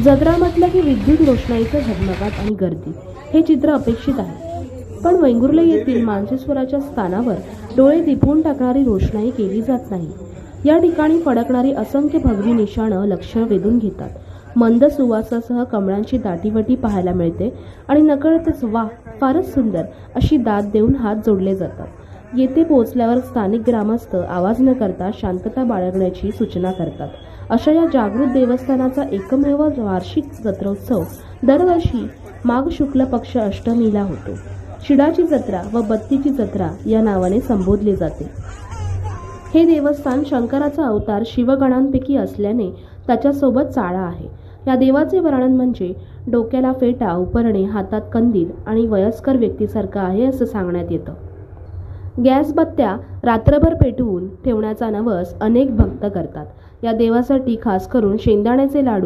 जत्रा म्हटलं की विद्युत रोषणाईचं झगमगाट आणि गर्दी हे चित्र अपेक्षित आहे. पण वेंगुर्ले येथील मानसेश्वराच्या स्थानावर डोळे दिपवून टाकणारी रोषणाई केली जात नाही. या ठिकाणी फडकणारी असंख्य भगवी निशाणं लक्ष वेधून घेतात. मंद सुवासासह कमळांची दाटीवटी पाहायला मिळते आणि नकळतच वा फारच सुंदर अशी दाद देऊन हात जोडले जातात. येथे पोहोचल्यावर स्थानिक ग्रामस्थ आवाज न करता शांतता बाळगण्याची सूचना करतात. अशा या जागृत देवस्थानाचा एकमेव वार्षिक जत्रोत्सव दरवर्षी माघ शुक्ल पक्ष अष्टमीला होतो. शिडाची जत्रा व बत्तीची जत्रा या नावाने संबोधले जाते. हे देवस्थान शंकराचा अवतार शिवगणांपैकी असल्याने त्याच्यासोबत चाळा आहे. या देवाचे वर्णन म्हणजे डोक्याला फेटा, उपरणे, हातात कंदील आणि वयस्कर व्यक्तीसारखा आहे असं सांगण्यात येतं. गॅस बत्त्या रात्रभर पेटवून ठेवण्याचा नवस अनेक भक्त करतात. या देवासाठी खास करून शेंगदाण्याचे लाडू